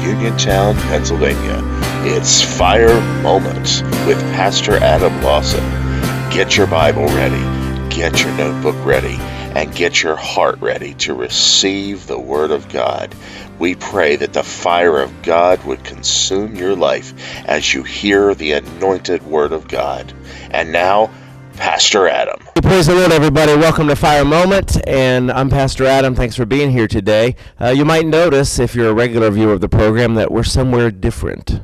Uniontown, Pennsylvania. It's Fire Moments with Pastor Adam Lawson. Get your Bible ready, get your notebook ready, and get your heart ready to receive the Word of God. We pray that the fire of God would consume your life as you hear the anointed Word of God. And now, Pastor Adam. Praise the Lord, everybody. Welcome to Fire Moment, and I'm Pastor Adam. Thanks for being here today. You might notice, if you're a regular viewer of the program, that we're somewhere different.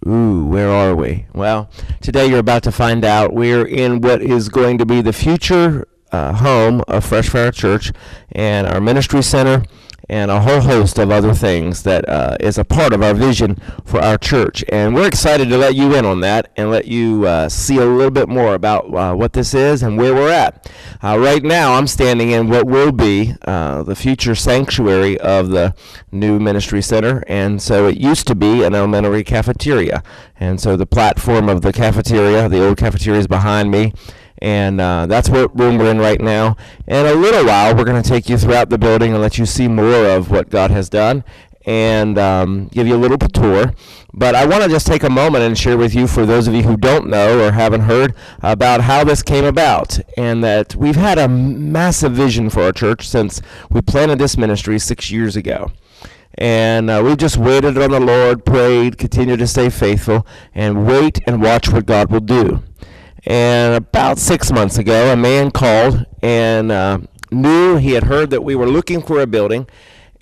Ooh, where are we? Well, today you're about to find out. We're in what is going to be the future home of Fresh Fire Church and our ministry center and a whole host of other things that is a part of our vision for our church. And we're excited to let you in on that and let you see a little bit more about what this is and where we're at. Right now, I'm standing in what will be the future sanctuary of the new ministry center. And so it used to be an elementary cafeteria. And so the platform of the cafeteria, the old cafeteria, is behind me. And that's what room we're in right now. In a little while, we're going to take you throughout the building and let you see more of what God has done and give you a little tour. But I want to just take a moment and share with you, for those of you who don't know or haven't heard, about how this came about. And that we've had a massive vision for our church since we planted this ministry 6 years ago. And we just waited on the Lord, prayed, continued to stay faithful, and wait and watch what God will do. And about 6 months ago, a man called and knew he had heard that we were looking for a building.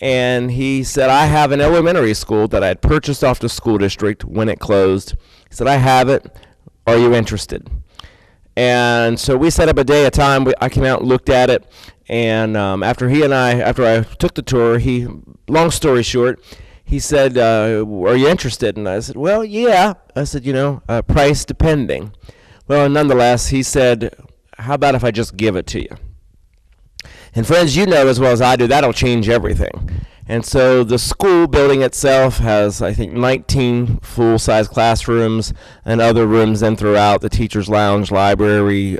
And he said, I have an elementary school that I had purchased off the school district when it closed. He said, I have it. Are you interested? And so we set up a day, a time. I came out and looked at it. And after I took the tour, long story short, he said, are you interested? And I said, well, yeah. I said, price depending. Well, nonetheless, he said, how about if I just give it to you? And friends, you know as well as I do, that'll change everything. And so the school building itself has, I think, 19 full-size classrooms and other rooms in throughout, the teacher's lounge, library,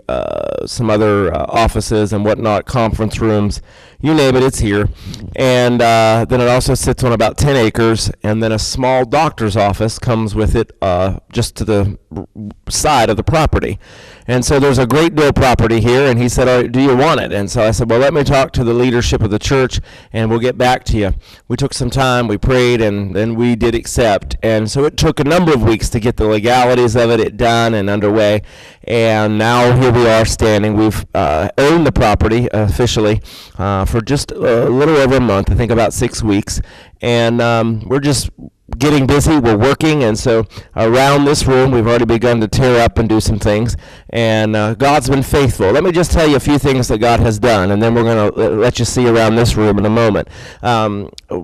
some other offices and whatnot, conference rooms. You name it, it's here. And then it also sits on about 10 acres, and then a small doctor's office comes with it just to the side of the property. And so there's a great deal of property here, and he said, oh, do you want it? And so I said, well, let me talk to the leadership of the church, and we'll get back to you. We took some time, we prayed, and then we did accept. And so it took a number of weeks to get the legalities of it done and underway. And now here we are standing. We've owned the property officially for just a little over a month, I think about 6 weeks. And we're just getting busy, we're working, and so around this room we've already begun to tear up and do some things, and God's been faithful. Let me just tell you a few things that God has done, and then we're going to let you see around this room in a moment.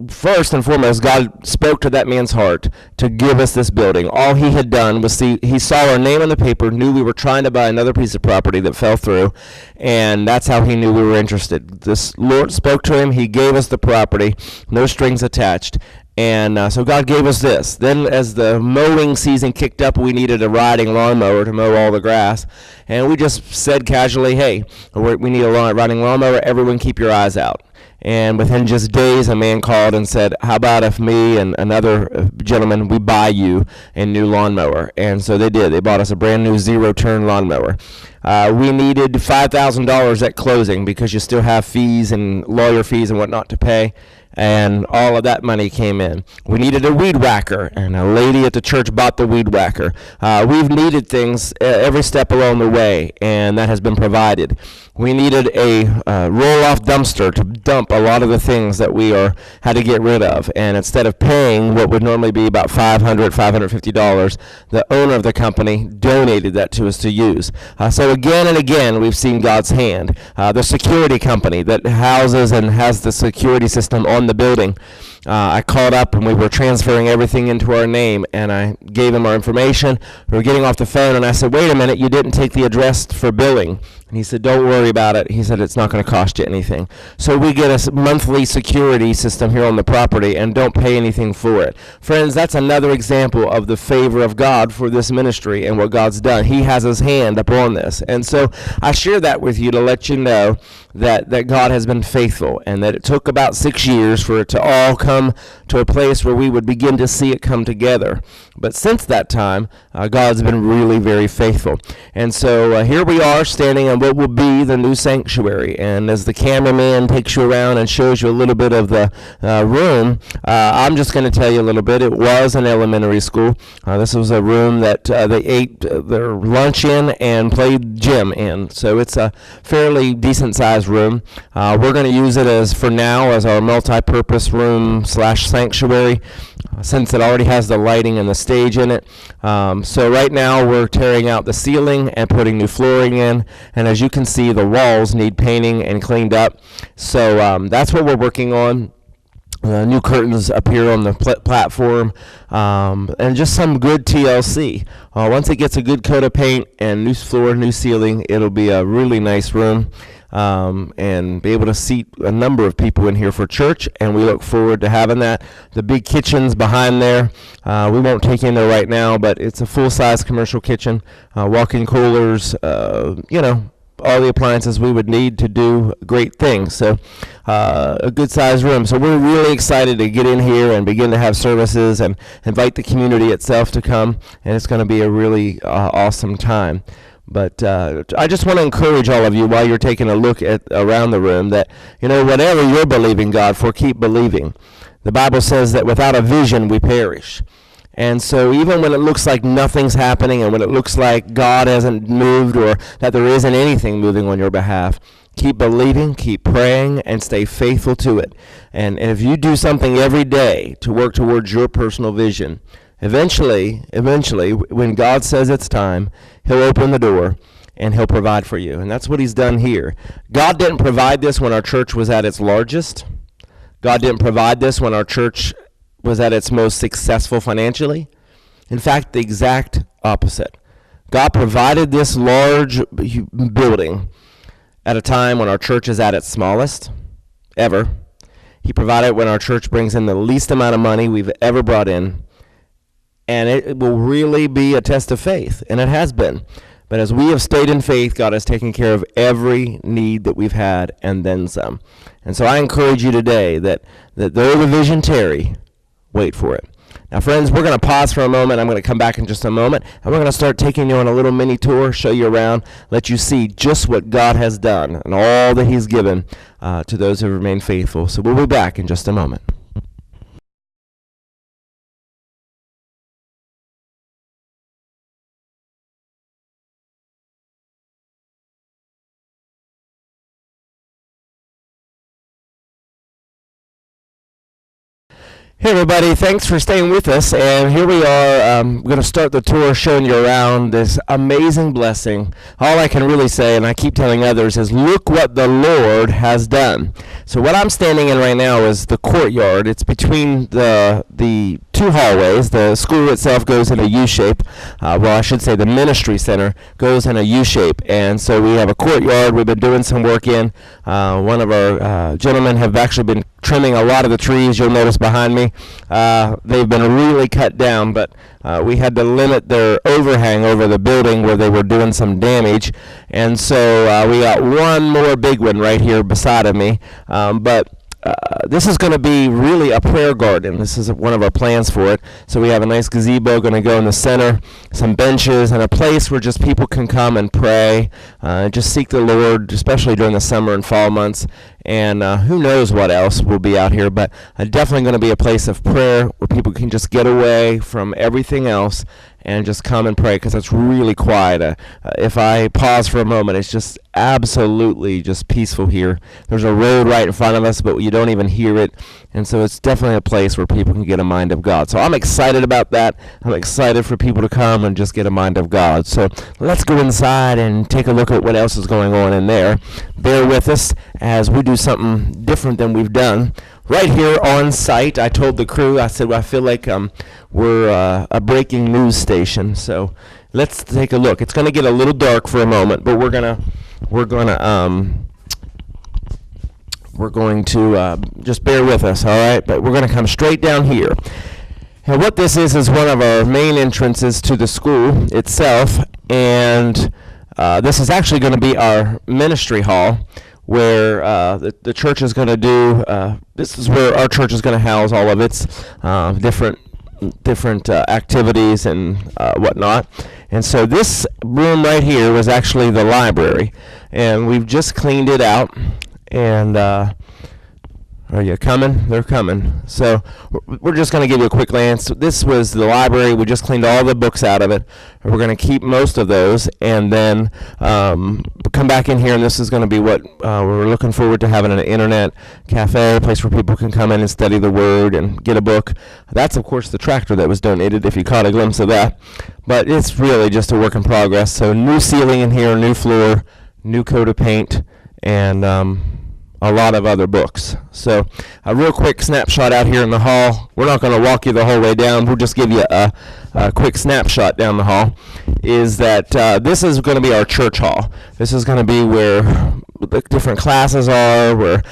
First and foremost, God spoke to that man's heart to give us this building. All he had done was he saw our name on the paper, knew we were trying to buy another piece of property that fell through, and that's how he knew we were interested. This Lord spoke to him, he gave us the property, no strings attached. And so God gave us this. Then as the mowing season kicked up, we needed a riding lawnmower to mow all the grass. And we just said casually, hey, we need a riding lawnmower. Everyone keep your eyes out. And within just days, a man called and said, how about if me and another gentleman, we buy you a new lawnmower? And so they did. They bought us a brand new zero-turn lawnmower. We needed $5,000 at closing because you still have fees and lawyer fees and whatnot to pay. And all of that money came in. We needed a weed whacker, and a lady at the church bought the weed whacker. We've needed things every step along the way, and that has been provided. We needed a roll-off dumpster to dump a lot of the things that we had to get rid of. And instead of paying what would normally be about $550, the owner of the company donated that to us to use. So again and again, we've seen God's hand. The security company that houses and has the security system on the building, I called up and we were transferring everything into our name, and I gave him our information. We were getting off the phone, and I said, wait a minute, you didn't take the address for billing. And he said, don't worry about it. He said, it's not going to cost you anything. So we get a monthly security system here on the property and don't pay anything for it. Friends, that's another example of the favor of God for this ministry and what God's done. He has his hand upon this. And so I share that with you to let you know that God has been faithful, and that it took about 6 years for it to all come to a place where we would begin to see it come together. But since that time, God's been really very faithful. And so here we are standing in what will be the new sanctuary. And as the cameraman takes you around and shows you a little bit of the room, I'm just going to tell you a little bit. It was an elementary school. This was a room that they ate their lunch in and played gym in. So it's a fairly decent-sized room. We're going to use it for now as our multi-purpose room / sanctuary, since it already has the lighting and the stage in it. So right now we're tearing out the ceiling and putting new flooring in, and as you can see, the walls need painting and cleaned up. So that's what we're working on. New curtains appear on the platform, and just some good TLC. Once it gets a good coat of paint and new floor, new ceiling, it'll be a really nice room. And be able to seat a number of people in here for church, and we look forward to having that. The big kitchen's behind there. We won't take you in there right now, but it's a full-size commercial kitchen, walk-in coolers, all the appliances we would need to do great things. So a good-sized room. So we're really excited to get in here and begin to have services and invite the community itself to come, and it's going to be a really awesome time. But I just want to encourage all of you while you're taking a look at around the room that, whatever you're believing God for, keep believing. The Bible says that without a vision, we perish. And so even when it looks like nothing's happening and when it looks like God hasn't moved or that there isn't anything moving on your behalf, keep believing, keep praying, and stay faithful to it. And if you do something every day to work towards your personal vision, eventually, when God says it's time, he'll open the door and he'll provide for you. And that's what he's done here. God didn't provide this when our church was at its largest. God didn't provide this when our church was at its most successful financially. In fact, the exact opposite. God provided this large building at a time when our church is at its smallest ever. He provided it when our church brings in the least amount of money we've ever brought in. And it will really be a test of faith, and it has been. But as we have stayed in faith, God has taken care of every need that we've had and then some. And so I encourage you today that though the vision tarry, wait for it. Now, friends, we're going to pause for a moment. I'm going to come back in just a moment, and we're going to start taking you on a little mini tour, show you around, let you see just what God has done and all that he's given to those who remain faithful. So we'll be back in just a moment. Hey everybody, thanks for staying with us, and here we are. We're going to start the tour showing you around this amazing blessing. All I can really say, and I keep telling others, is look what the Lord has done. So what I'm standing in right now is the courtyard. It's between the two hallways. The school itself goes in a U-shape. I should say the ministry center goes in a U-shape, and so we have a courtyard we've been doing some work in. One of our gentlemen have actually been trimming a lot of the trees you'll notice behind me. They've been really cut down, but we had to limit their overhang over the building where they were doing some damage, and so we got one more big one right here beside of me. But this is going to be really a prayer garden. This is one of our plans for it. So we have a nice gazebo going to go in the center, some benches, and a place where just people can come and pray, just seek the Lord, especially during the summer and fall months. And who knows what else will be out here, but definitely going to be a place of prayer where people can just get away from everything else and just come and pray, because it's really quiet. If I pause for a moment, it's just absolutely just peaceful here. There's a road right in front of us, but you don't even hear it, and so it's definitely a place where people can get a mind of God. So I'm excited about that. I'm excited for people to come and just get a mind of God. So let's go inside and take a look at what else is going on in there. Bear with us as we do something different than we've done. Right here on site, I told the crew, I said, well, I feel like we're a breaking news station. So let's take a look. It's going to get a little dark for a moment, but we're going to just bear with us, all right? But we're going to come straight down here. And what this is one of our main entrances to the school itself, and this is actually going to be our ministry hall, where the church is going to do, this is where our church is going to house all of its different activities and whatnot. And so this room right here was actually the library, and we've just cleaned it out. And are you coming? They're coming. So we're just going to give you a quick glance. This was the library. We just cleaned all the books out of it. We're going to keep most of those, and then come back in here, and this is going to be what we're looking forward to, having an internet cafe, a place where people can come in and study the Word and get a book. That's, of course, the tractor that was donated, if you caught a glimpse of that. But it's really just a work in progress. So new ceiling in here, new floor, new coat of paint, and a lot of other books. So a real quick snapshot out here in the hall. We're not going to walk you the whole way down. We'll just give you a quick snapshot down the hall. Is that this is going to be our church hall. This is going to be where the different classes are, where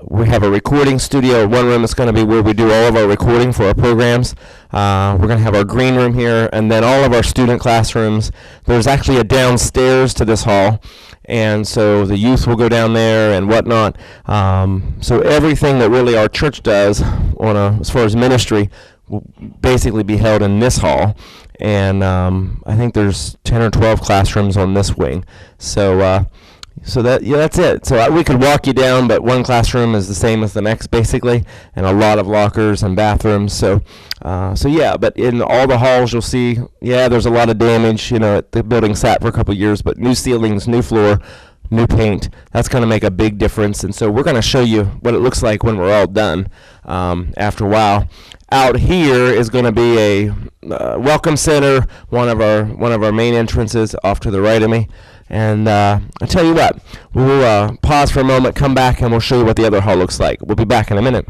we have a recording studio. One room is going to be where we do all of our recording for our programs. We're going to have our green room here, and then all of our student classrooms. There's actually a downstairs to this hall, and so the youth will go down there and whatnot. So everything that really our church does as far as ministry will basically be held in this hall. And I think there's 10 or 12 classrooms on this wing. So that's it. So we could walk you down, but one classroom is the same as the next, basically, and a lot of lockers and bathrooms. So yeah. But in all the halls, you'll see, there's a lot of damage. The building sat for a couple of years, but new ceilings, new floor, new paint. That's going to make a big difference. And so we're going to show you what it looks like when we're all done. After a while, out here is going to be a welcome center, one of our main entrances off to the right of me. And I'll tell you what, we'll pause for a moment, come back, and we'll show you what the other hall looks like. We'll be back in a minute.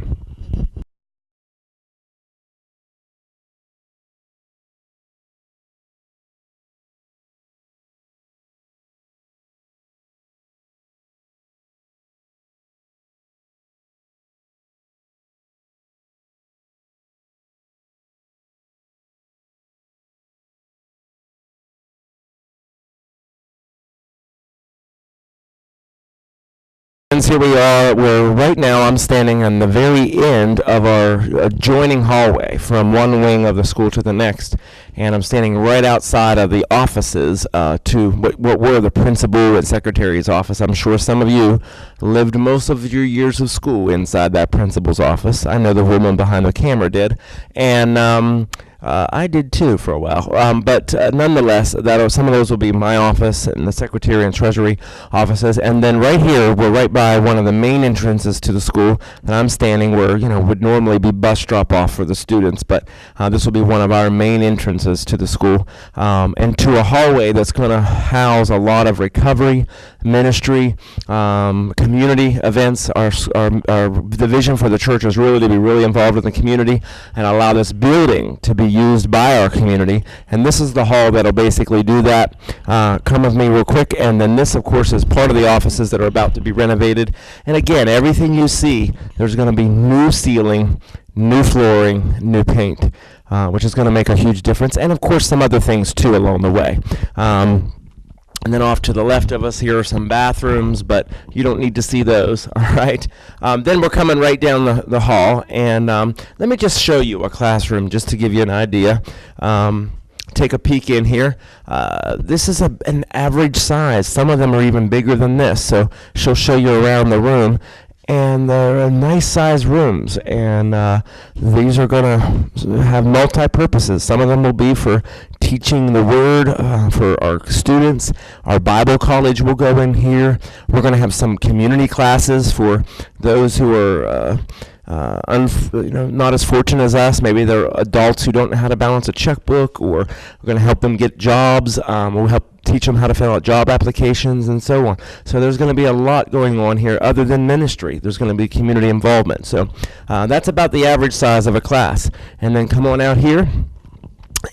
Here we are, where right now I'm standing on the very end of our adjoining hallway from one wing of the school to the next, and I'm standing right outside of the offices to what were the principal and secretary's office. I'm sure some of you lived most of your years of school inside that principal's office. I know the woman behind the camera did, and I did too for a while, but nonetheless, some of those will be my office and the secretary and treasury offices. And then right here, we're right by one of the main entrances to the school that I'm standing, where would normally be bus drop off for the students, but this will be one of our main entrances to the school, and to a hallway that's going to house a lot of recovery, ministry, community events. The vision for the church is really to be really involved in the community and allow this building to be used by our community, and this is the hall that'll basically do that. Come with me real quick, and then this, of course, is part of the offices that are about to be renovated. And again, everything you see, there's going to be new ceiling, new flooring, new paint, which is going to make a huge difference, and of course some other things too along the way. And then off to the left of us here are some bathrooms, but you don't need to see those, all right? Then we're coming right down the hall, and let me just show you a classroom just to give you an idea. Take a peek in here. This is an average size. Some of them are even bigger than this, so she'll show you around the room. And they're nice sized rooms, and these are going to have multi-purposes. Some of them will be for teaching the Word for our students. Our Bible college will go in here. We're going to have some community classes for those who are not as fortunate as us. Maybe they're adults who don't know how to balance a checkbook, or we're going to help them get jobs. We'll help teach them how to fill out job applications and so on. So there's going to be a lot going on here other than ministry. There's going to be community involvement. So that's about the average size of a class. And then come on out here,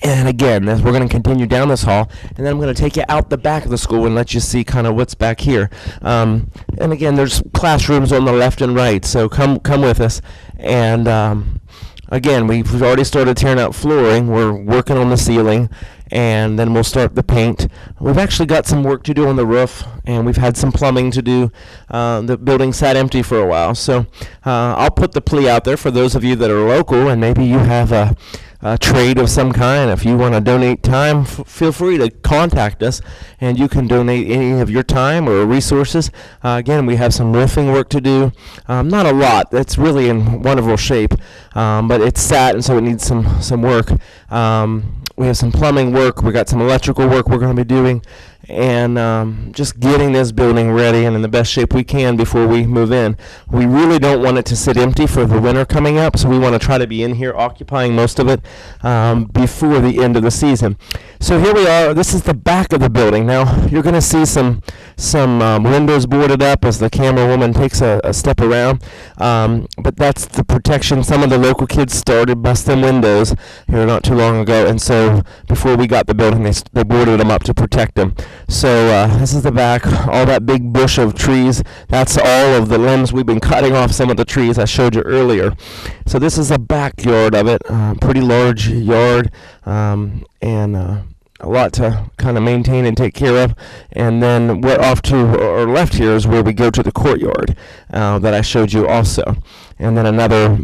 And again, we're going to continue down this hall, and then I'm going to take you out the back of the school and let you see kind of what's back here. And again, there's classrooms on the left and right, so come with us. And again, we've already started tearing out flooring. We're working on the ceiling, and then we'll start the paint. We've actually got some work to do on the roof, and we've had some plumbing to do. The building sat empty for a while, so I'll put the plea out there for those of you that are local, and maybe you have a trade of some kind. If you want to donate time, feel free to contact us, and you can donate any of your time or resources. Again, we have some roofing work to do. Not a lot. It's really in wonderful shape, but it's sat, and so it needs some work. We have some plumbing work. We got some electrical work we're going to be doing, and just getting this building ready and in the best shape we can before we move in. We really don't want it to sit empty for the winter coming up, so we want to try to be in here occupying most of it before the end of the season. So here we are. This is the back of the building. Now you're going to see some windows boarded up as the camera woman takes a step around, but that's the protection. Some of the local kids started busting windows here not too long ago, and so before we got the building, they boarded them up to protect them. So this is the back. All that big bush of trees, that's all of the limbs. We've been cutting off some of the trees I showed you earlier. So this is the backyard of it. Pretty large yard, and a lot to kind of maintain and take care of. And then what off to our left here is where we go to the courtyard that I showed you also. And then another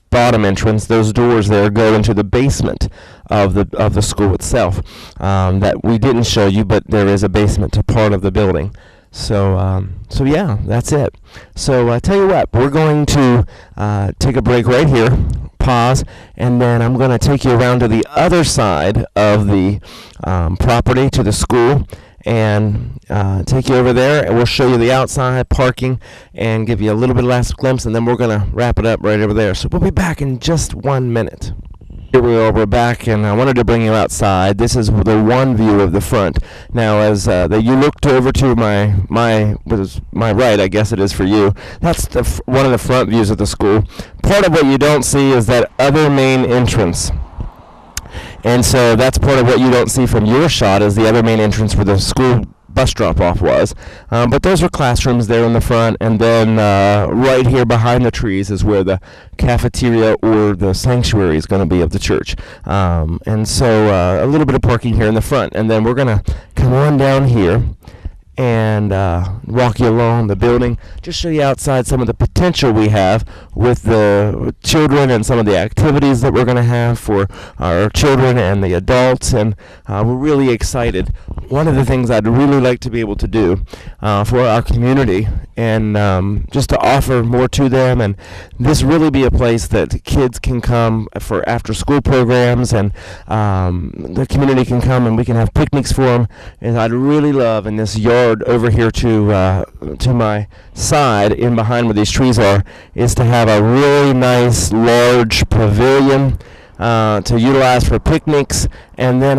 bottom entrance. Those doors there go into the basement of the school itself that we didn't show you, but there is a basement to part of the building. So yeah, that's it. So I tell you what, we're going to take a break right here, pause, and then I'm going to take you around to the other side of the property, to the school, and take you over there, and we'll show you the outside parking and give you a little bit of last glimpse, and then we're going to wrap it up right over there. So we'll be back in just 1 minute. Here we are, we're back, and I wanted to bring you outside. This is the one view of the front. Now, as you looked over to my right, I guess it is for you, that's one of the front views of the school. Part of what you don't see is that other main entrance. And so that's part of what you don't see from your shot, is the other main entrance where the school bus drop-off was. But those are classrooms there in the front, and then right here behind the trees is where the cafeteria or the sanctuary is going to be of the church. And so a little bit of parking here in the front, and then we're going to come on down here and walk you along the building, just show you outside some of the potential we have with the children and some of the activities that we're going to have for our children and the adults, and we're really excited. One of the things I'd really like to be able to do for our community, and just to offer more to them, and this really be a place that kids can come for after school programs, and the community can come and we can have picnics for them. And I'd really love in this yard over here to my side, in behind where these trees are, is to have a really nice large pavilion to utilize for picnics, and then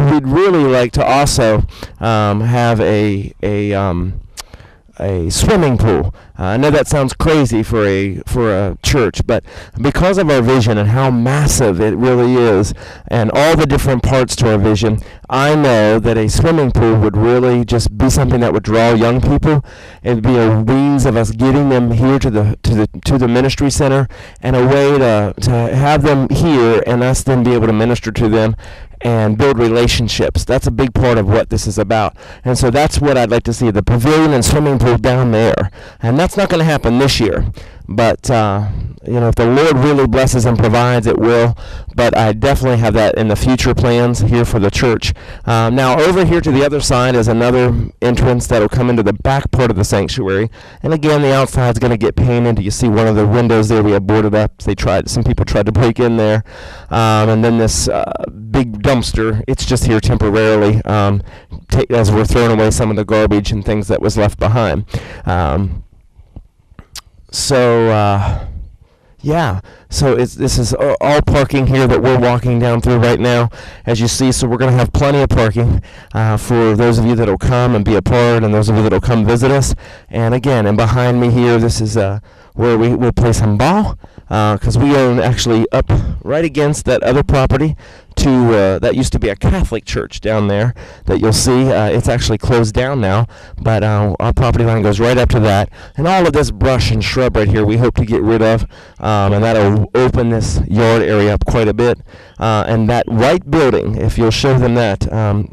we'd really like to also have a swimming pool. I know that sounds crazy for a church, but because of our vision and how massive it really is, and all the different parts to our vision, I know that a swimming pool would really just be something that would draw young people. It'd be a means of us getting them here to the ministry center, and a way to have them here and us then be able to minister to them and build relationships. That's a big part of what this is about. And so that's what I'd like to see, the pavilion and swimming pool down there. And that's not going to happen this year. But, if the Lord really blesses and provides, it will. But I definitely have that in the future plans here for the church. Now, over here to the other side is another entrance that will come into the back part of the sanctuary. And again, the outside's going to get painted. You see one of the windows there we have boarded up. Some people tried to break in there. And then this big dumpster, it's just here temporarily as we're throwing away some of the garbage and things that was left behind. So this is all parking here that we're walking down through right now, as you see. So we're going to have plenty of parking for those of you that will come and be a part, and those of you that will come visit us. And again, and behind me here, this is where we'll play some ball. because we own actually up right against that other property that used to be a Catholic church down there that you'll see. It's actually closed down now, but our property line goes right up to that. And all of this brush and shrub right here we hope to get rid of, and that'll open this yard area up quite a bit. And that white building, if you'll show them that,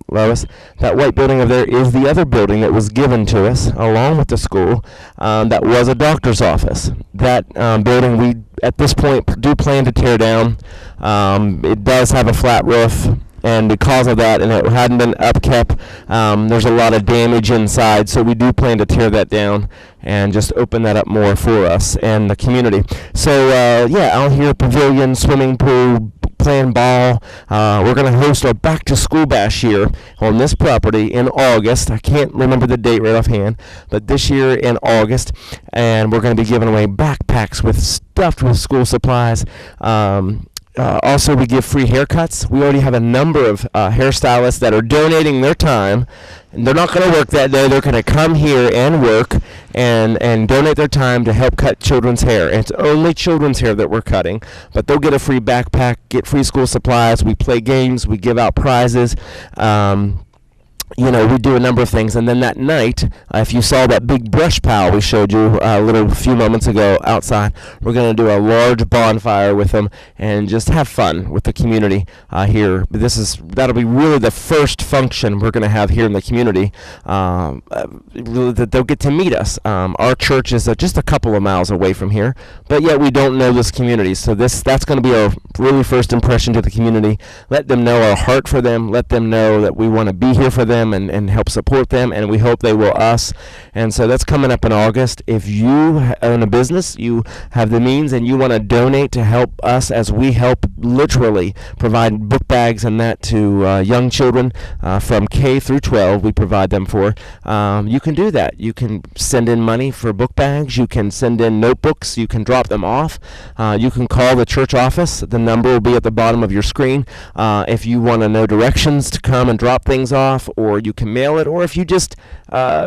Lois, that white building over there is the other building that was given to us along with the school, that was a doctor's office. That building we at this point do plan to tear down. It does have a flat roof, and because of that, and it hadn't been upkept, there's a lot of damage inside, so we do plan to tear that down and just open that up more for us and the community. So out here, pavilion, swimming pool, playing ball. We're going to host our back to school bash here on this property in August. I can't remember the date right offhand, but this year in August, and we're going to be giving away backpacks stuffed with school supplies. Also, we give free haircuts. We already have a number of hairstylists that are donating their time. And they're not going to work that day. They're going to come here and work and donate their time to help cut children's hair. And it's only children's hair that we're cutting, but they'll get a free backpack, get free school supplies. We play games. We give out prizes. We do a number of things, and then that night, if you saw that big brush pile we showed you a few moments ago outside, we're going to do a large bonfire with them and just have fun with the community here. That'll be really the first function we're going to have here in the community. Really, that they'll get to meet us. Our church is just a couple of miles away from here, but yet we don't know this community, so that's going to be our really first impression to the community. Let them know our heart for them. Let them know that we want to be here for them and help support them, and we hope they will us. And so that's coming up in August. If you own a business, you have the means, and you want to donate to help us as we help literally provide book bags and that to young children from K through 12, we provide them for. You can do that. You can send in money for book bags. You can send in notebooks. You can drop them off. You can call the church office. The number will be at the bottom of your screen. If you want to know directions to come and drop things off, or you can mail it, or if you just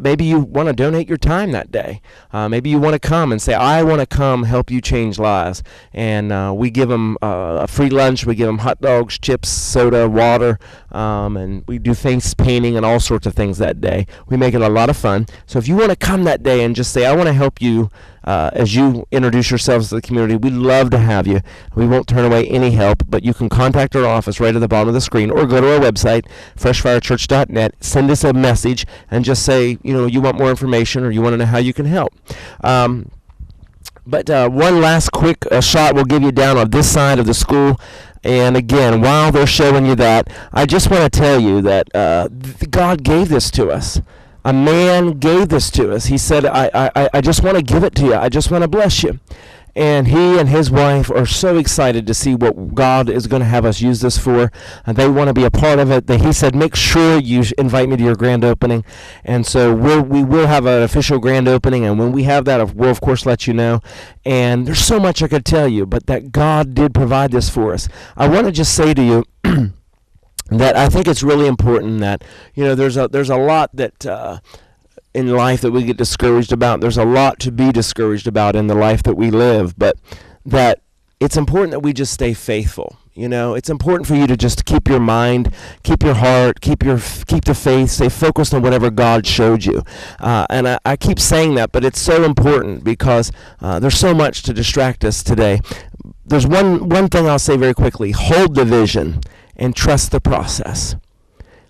maybe you want to donate your time that day. Maybe you want to come and say, I want to come help you change lives. And we give them a free lunch. We give them hot dogs, chips, soda, water, and we do face painting and all sorts of things that day. We make it a lot of fun. So if you want to come that day and just say, I want to help you as you introduce yourselves to the community, we'd love to have you. We won't turn away any help, but you can contact our office right at the bottom of the screen, or go to our website, freshfirechurch.net, send us a message, and just say, you want more information, or you want to know how you can help. But one last quick shot we'll give you down on this side of the school. And again, while they're showing you that, I just want to tell you that God gave this to us. A man gave this to us. He said, I just want to give it to you. I just want to bless you. And he and his wife are so excited to see what God is going to have us use this for. They want to be a part of it. He said, make sure you invite me to your grand opening. And so we will have an official grand opening. And when we have that, we'll, of course, let you know. And there's so much I could tell you, but that God did provide this for us. I want to just say to you that I think it's really important that, there's a lot that in life that we get discouraged about. There's a lot to be discouraged about in the life that we live, but that it's important that we just stay faithful. It's important for you to just keep your mind, keep your heart, keep the faith, stay focused on whatever God showed you. And I keep saying that, but it's so important because there's so much to distract us today. There's one thing I'll say very quickly: hold the vision and trust the process.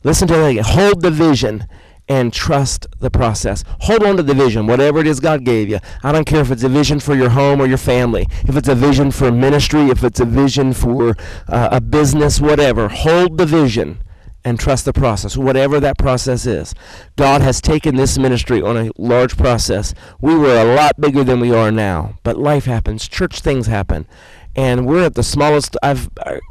Listen to that again. Hold the vision and trust the process. Hold on to the vision, whatever it is God gave you. I don't care if it's a vision for your home or your family, if it's a vision for ministry, if it's a vision for a business, whatever. Hold the vision and trust the process, whatever that process is. God has taken this ministry on a large process. We were a lot bigger than we are now, but life happens, church things happen, and we're at the smallest,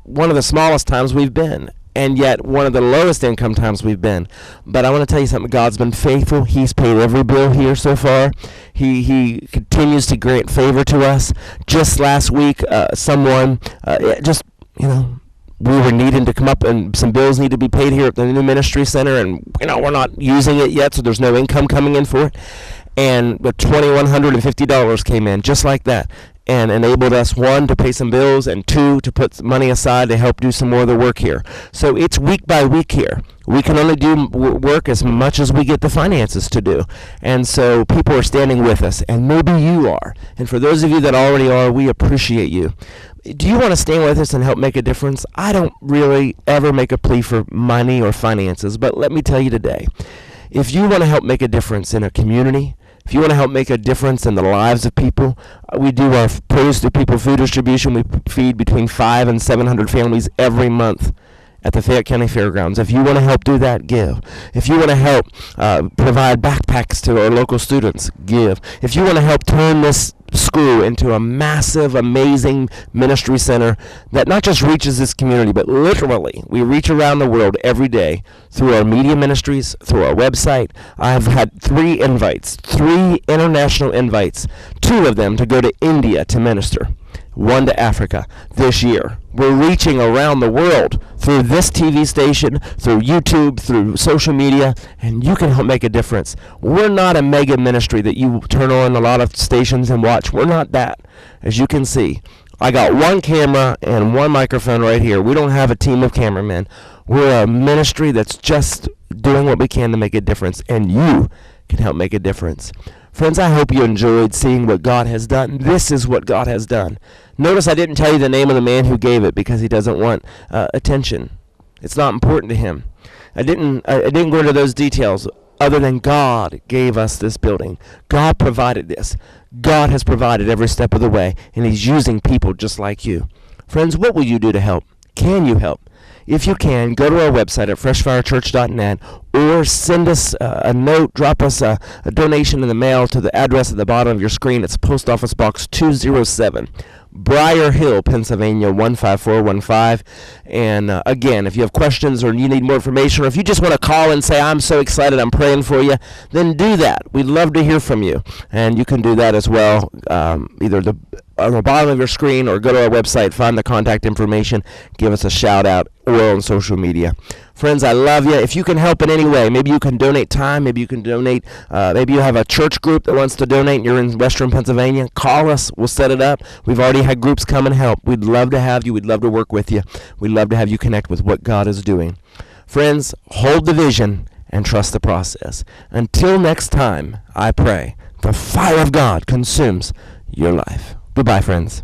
one of the smallest times we've been. And yet one of the lowest income times we've been. But I want to tell you something. God's been faithful. He's paid every bill here so far. He continues to grant favor to us. Just last week, someone we were needing to come up, and some bills need to be paid here at the new ministry center, and we're not using it yet, so there's no income coming in for it. And the $2,150 came in just like that. and enabled us, one, to pay some bills, and two, to put money aside to help do some more of the work here. So it's week by week here. We can only do work as much as we get the finances to do. And so people are standing with us, and maybe you are. And for those of you that already are, we appreciate you. Do you want to stand with us and help make a difference? I don't really ever make a plea for money or finances, but let me tell you today, if you want to help make a difference in a community, if you want to help make a difference in the lives of people, we do our Produce to People food distribution. We feed between 500 and 700 families every month at the Fayette County Fairgrounds. If you want to help do that, give. If you want to help provide backpacks to our local students, give. If you want to help turn this school into a massive, amazing ministry center that not just reaches this community, but literally we reach around the world every day through our media ministries, through our website. I've had 3 international invites, 2 of them to go to India to minister, 1 to Africa this year. We're reaching around the world through this TV station, through YouTube, through social media, and you can help make a difference. We're not a mega ministry that you turn on a lot of stations and watch. We're not that. As you can see, I got 1 camera and 1 microphone right here. We don't have a team of cameramen. We're a ministry that's just doing what we can to make a difference, and you can help make a difference. Friends, I hope you enjoyed seeing what God has done. This is what God has done. Notice I didn't tell you the name of the man who gave it because he doesn't want attention. It's not important to him. I didn't go into those details other than God gave us this building. God provided this. God has provided every step of the way, and he's using people just like you. Friends, what will you do to help? Can you help? If you can, go to our website at freshfirechurch.net or send us a note, drop us a donation in the mail to the address at the bottom of your screen. It's Post Office Box 207, Briar Hill, Pennsylvania 15415. And again, if you have questions or you need more information, or if you just want to call and say, I'm so excited, I'm praying for you, then do that. We'd love to hear from you. And you can do that as well, either on the bottom of your screen, or go to our website, find the contact information, give us a shout out, or on social media. Friends, I love you. If you can help in any way, maybe you can donate time, maybe you can donate, maybe you have a church group that wants to donate and you're in Western Pennsylvania, call us, we'll set it up. We've already had groups come and help. We'd love to have you. We'd love to work with you. We'd love to have you connect with what God is doing. Friends, hold the vision and trust the process. Until next time, I pray the fire of God consumes your life. Goodbye, friends.